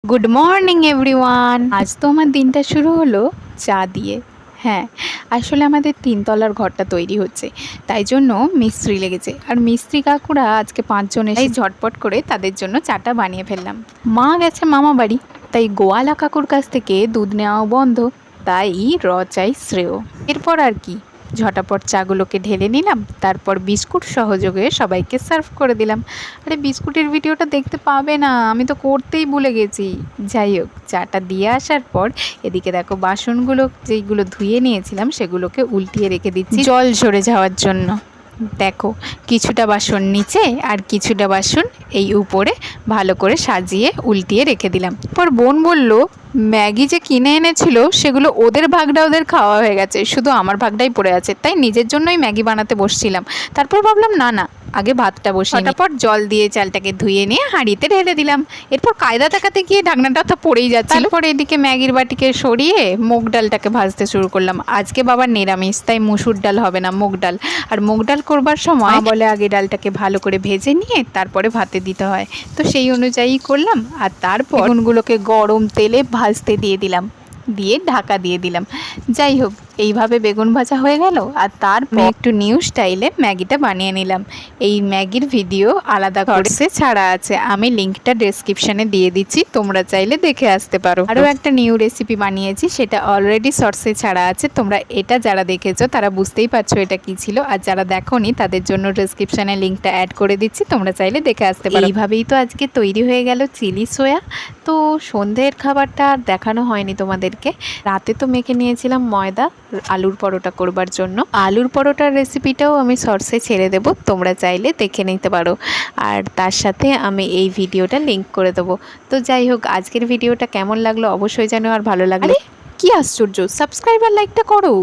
Good morning everyone. আজ তো আমার দিনটা শুরু হলো চা দিয়ে। হ্যাঁ, আসলে আমাদের তিনতলার ঘরটা তৈরি হচ্ছে, তাই জন্য মিস্ত্রি লেগেছে। আর মিস্ত্রি কাকুরা আজকে 5 জন এসে ঝটপট করে তাদের জন্য চাটা বানিয়ে ফেললাম। মা গেছে মামা বাড়ি, তাই গোয়ালা কাকুর কাছ থেকে দুধ নেওয়াও বন্ধ, তাই চাই শ্রেয়। এরপর আর কি, ঝটাপট চাগুলোকে ঢেলে নিলাম, তারপর বিস্কুট সহযোগে সবাইকে সার্ভ করে দিলাম। আরে বিস্কুটের ভিডিওটা দেখতে পাবে না, আমি তো করতেই ভুলে গেছি। যাই হোক, চাটা দিয়ে আসার পর এদিকে দেখো বাসনগুলো যেইগুলো ধুয়ে নিয়েছিলাম সেগুলোকে উল্টিয়ে রেখে দিচ্ছি জল ঝরে যাওয়ার জন্য। দেখো, কিছুটা বাসন নিচে আর কিছুটা বাসন এই উপরে ভালো করে সাজিয়ে উল্টিয়ে রেখে দিলাম। পর বোন বলল ম্যাগি যে কিনে এনেছিল সেগুলো ওদের ভাগটা ওদের খাওয়া হয়ে গেছে, শুধু আমার ভাগটাই পড়ে আছে, তাই নিজের জন্যই ম্যাগি বানাতে বসছিলাম। তারপর ভাবলাম না না, আগে ভাতটা বসিয়ে ফটাফট জল দিয়ে চালটাকে ধুয়ে নিয়ে হাঁড়িতে ঢেলে দিলাম। এরপর কায়দা দেখাতে গিয়ে ঢাকনাটা তো পড়েই যাচ্ছিল। তারপর এদিকে ম্যাগির বাটিকে সরিয়ে মুগ ডালটাকে ভাজতে শুরু করলাম। আজকে বাবার নিরামিষ, তাই মুসুর ডাল হবে না, মুগ ডাল। আর মুগ ডাল করবার সময় বলে আগে ডালটাকে ভালো করে ভেজে নিয়ে তারপরে ভাতে দিতে হয়, তো সেই অনুযায়ী করলাম। আর তারপর বেগুনগুলোকে গরম তেলে ভাজতে দিয়ে দিলাম, দিয়ে ঢাকা দিয়ে দিলাম। যাই হোক, এইভাবে বেগুন ভাজা হয়ে গেল। আর তারপর একটু নিউ স্টাইলে ম্যাগিটা বানিয়ে নিলাম। এই ম্যাগির ভিডিও আলাদা কোর্সে ছাড়া আছে, আমি লিঙ্কটা ডেসক্রিপশানে দিয়ে দিচ্ছি, তোমরা চাইলে দেখে আসতে পারো। আরও একটা নিউ রেসিপি বানিয়েছি, সেটা অলরেডি শর্টসে ছাড়া আছে, তোমরা এটা যারা দেখেছো তারা বুঝতেই পারছো এটা কি ছিল, আর যারা দেখোনি তাদের জন্য ডেসক্রিপশানে লিঙ্কটা অ্যাড করে দিচ্ছি, তোমরা চাইলে দেখে আসতে পারো। এইভাবেই তো আজকে তৈরি হয়ে গেল চিলি সোয়া। তো সন্ধ্যের খাবারটা আর দেখানো হয়নি তোমাদেরকে। রাতে তো মেখে নিয়েছিলাম ময়দা আলুর পরোটা করবার জন্য। আলুর পরোটার রেসিপিটাও আমি শর্টসে ছেড়ে দেবো, তোমরা চাইলে দেখে নিতে পারো। আর তার সাথে আমি এই ভিডিওটা লিঙ্ক করে দেবো। তো যাই হোক, আজকের ভিডিওটা কেমন লাগলো অবশ্যই জানো, আর ভালো লাগলে কি আশ্চর্য, সাবস্ক্রাইব আর লাইকটা করো।